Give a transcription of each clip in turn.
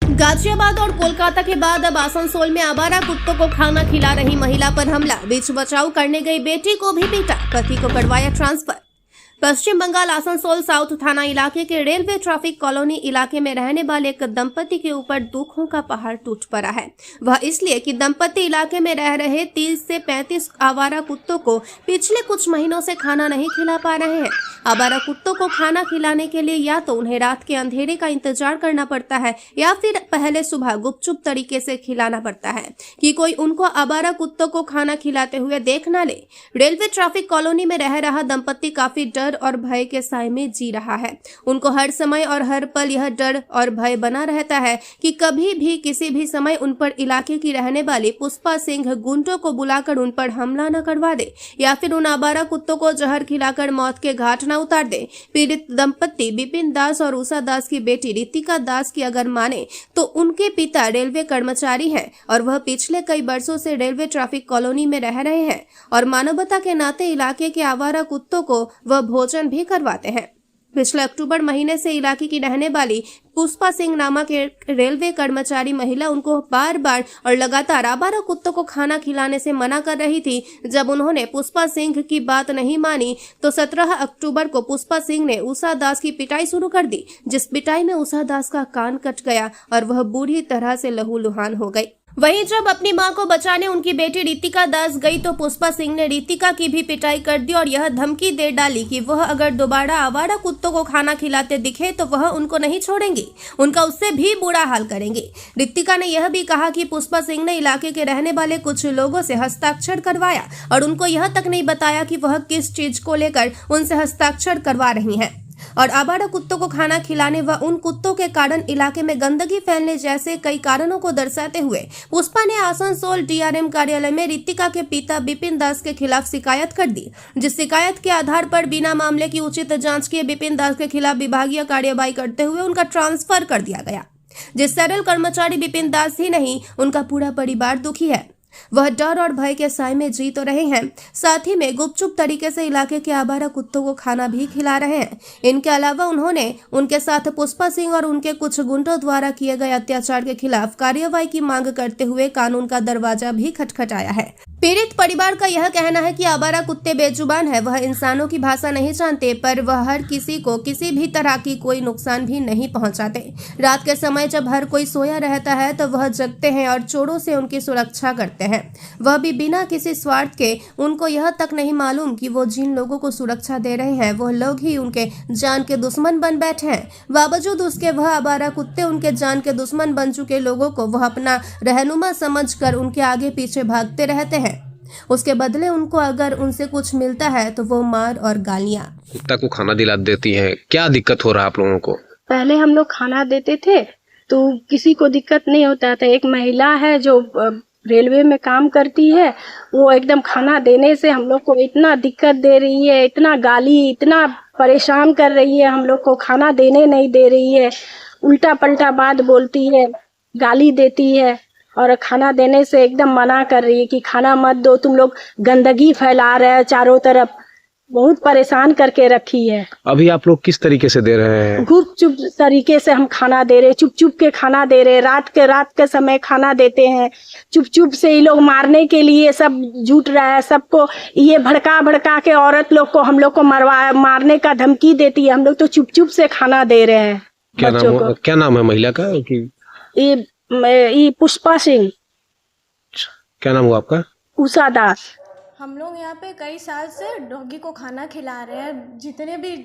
गाजियाबाद और कोलकाता के बाद अब आसनसोल में आवारा कुत्तों को खाना खिला रही महिला पर हमला। बीच बचाव करने गई बेटी को भी पीटा, पति को करवाया ट्रांसफर। पश्चिम बंगाल आसनसोल साउथ थाना इलाके के रेलवे ट्रैफिक कॉलोनी इलाके में रहने वाले एक दंपति के ऊपर दुखों का पहाड़ टूट पड़ा है। वह इसलिए कि दंपति इलाके में रह रहे 30 से 35 आवारा कुत्तों को पिछले कुछ महीनों से खाना नहीं खिला पा रहे हैं। आवारा कुत्तों को खाना खिलाने के लिए या तो उन्हें रात के अंधेरे का इंतजार करना पड़ता है या फिर पहले सुबह गुपचुप तरीके से खिलाना पड़ता है कि कोई उनको आवारा कुत्तों को खाना खिलाते हुए देख ना ले। रेलवे ट्रैफिक कॉलोनी में रह रहा दंपति काफी डर और भय के साए में जी रहा है। उनको हर समय और हर पल यह डर और भय बना रहता है कि कभी भी किसी भी समय उन पर इलाके की रहने वाली पुष्पा सिंह गुंडों को बुलाकर उन पर हमला न करवा दे या फिर उन आवारा कुत्तों को जहर खिलाकर मौत के घाट न उतार दे। पीड़ित दंपति बिपिन दास और उषा दास की बेटी रितिका दास की अगर माने तो उनके पिता रेलवे कर्मचारी हैं और वह पिछले कई वर्षों से रेलवे ट्रैफिक कॉलोनी में रह रहे हैं और मानवता के नाते इलाके के आवारा कुत्तों को वह भोजन भी करवाते हैं। पिछले अक्टूबर महीने से इलाके की रहने वाली पुष्पा सिंह नामक एक रेलवे कर्मचारी महिला उनको बार बार और लगातार आवारा कुत्तों को खाना खिलाने से मना कर रही थी। जब उन्होंने पुष्पा सिंह की बात नहीं मानी तो 17 अक्टूबर को पुष्पा सिंह ने उषा दास की पिटाई शुरू कर दी, जिस पिटाई में उषा दास का कान कट गया और वह बुरी तरह से लहूलुहान हो गई। वहीं जब अपनी मां को बचाने उनकी बेटी रितिका दास गई तो पुष्पा सिंह ने रितिका की भी पिटाई कर दी और यह धमकी दे डाली कि वह अगर दोबारा आवारा कुत्तों को खाना खिलाते दिखे तो वह उनको नहीं छोड़ेंगी, उनका उससे भी बुरा हाल करेंगी। रितिका ने यह भी कहा कि पुष्पा सिंह ने इलाके के रहने वाले कुछ लोगों से हस्ताक्षर करवाया और उनको यह तक नहीं बताया कि वह किस चीज को लेकर उनसे हस्ताक्षर करवा रही हैं और आवारा कुत्तों को खाना खिलाने व उन कुत्तों के कारण इलाके में गंदगी फैलने जैसे कई कारणों को दर्शाते हुए पुष्पा ने आसनसोल डीआरएम कार्यालय में रितिका के पिता बिपिन दास के खिलाफ शिकायत कर दी, जिस शिकायत के आधार पर बिना मामले की उचित जांच किए बिपिन दास के खिलाफ विभागीय कार्यवाही करते हुए उनका ट्रांसफर कर दिया गया। जिस सरल कर्मचारी बिपिन दास ही नहीं, उनका पूरा परिवार दुखी है। वह डर और भय के साए में जी तो रहे हैं, साथ ही में गुपचुप तरीके से इलाके के आवारा कुत्तों को खाना भी खिला रहे हैं। इनके अलावा उन्होंने उनके साथ पुष्पा सिंह और उनके कुछ गुंडों द्वारा किए गए अत्याचार के खिलाफ कार्यवाही की मांग करते हुए कानून का दरवाजा भी खटखटाया है। पीड़ित परिवार का यह कहना है कि आवारा कुत्ते बेजुबान है, वह इंसानों की भाषा नहीं जानते, पर वह हर किसी को किसी भी तरह की कोई नुकसान भी नहीं पहुंचाते। रात के समय जब हर कोई सोया रहता है तो वह जगते हैं और चोरों से उनकी सुरक्षा करते हैं, वह भी बिना किसी स्वार्थ के। उनको यह तक नहीं मालूम कि वो जिन लोगों को सुरक्षा दे रहे हैं वह लोग ही उनके जान के दुश्मन बन बैठे हैं। बावजूद उसके वह आवारा कुत्ते उनके जान के दुश्मन बन चुके लोगों को वह अपना रहनुमा समझकर उनके आगे पीछे भागते रहते हैं। उसके बदले उनको अगर उनसे कुछ मिलता है तो वो मार और गालियां। कुत्ता को खाना दिला देती हैं, क्या दिक्कत हो रहा है आप लोगों को? पहले हम लोग खाना देते थे तो किसी को दिक्कत नहीं होता था। एक महिला है जो रेलवे में काम करती है, वो एकदम खाना देने से हम लोग को इतना दिक्कत दे रही है, इतना गाली, इतना परेशान कर रही है, हम लोग को खाना देने नहीं दे रही है, उल्टा पलटा बात बोलती है, गाली देती है और खाना देने से एकदम मना कर रही है कि खाना मत दो, तुम लोग गंदगी फैला रहे हैं चारों तरफ। बहुत परेशान करके रखी है। अभी आप लोग किस तरीके से दे रहे हैं? गुपचुप तरीके से हम खाना दे रहे, चुप चुप के खाना दे रहे, रात के समय खाना देते हैं। चुप चुप से ये लोग मारने के लिए सब जुट रहा है, सबको ये भड़का के औरत लोग को हम लोग को मारने का धमकी देती है। हम लोग तो चुप चुप से खाना दे रहे हैं। क्या नाम है महिला का? ये पुष्पा सिंह। क्या नाम हुआ आपका? उषा दास। हम लोग यहाँ पे कई साल से डॉगी को खाना खिला रहे हैं। जितने भी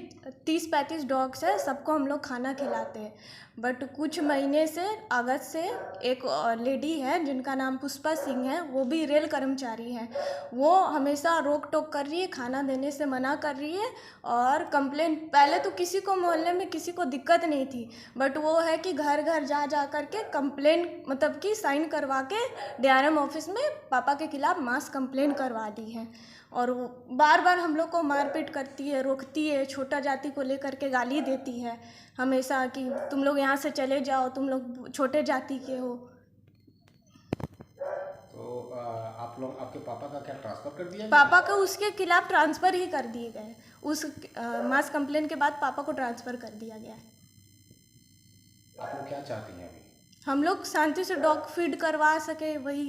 30-35 डॉग्स हैं सबको हम लोग खाना खिलाते हैं। बट कुछ महीने से अगस्त से एक लेडी है जिनका नाम पुष्पा सिंह है, वो भी रेल कर्मचारी है। वो हमेशा रोक टोक कर रही है, खाना देने से मना कर रही है और कंप्लेंट। पहले तो किसी को मोहल्ले में किसी को दिक्कत नहीं थी, बट वो है कि घर घर जा कर के कंप्लेंट मतलब कि साइन करवा के डीआरएम ऑफिस में पापा के खिलाफ मास कंप्लेंट करवा दी है। और वो बार बार हम लोग को मारपीट करती है, रोकती है, छोटा जाति को लेकर के गाली देती है हमेशा कि तुम लोग यहाँ से चले जाओ, तुम लोग छोटे जाति के हो। तो आप लोग आपके पापा का क्या ट्रांसफ़र कर दिया? पापा का उसके खिलाफ ट्रांसफ़र ही कर दिए गए। उस मास कंप्लेंट के बाद पापा को ट्रांसफ़र कर दिया गया। आप लोग क्या चाहती हैं अभी? हम लोग शांति से डॉग फीड करवा सके, वही।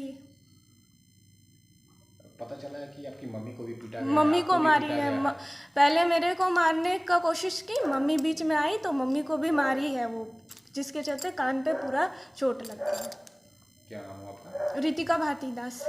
पता चला है कि आपकी मम्मी को भी पीटा गया, मम्मी आपको को भी मारी पीटा है। गया। पहले मेरे को मारने का कोशिश की, मम्मी बीच में आई तो मम्मी को भी मारी है वो, जिसके चलते कान पे पूरा चोट लग गई। क्या नाम है आपका? रितिका भारती दास।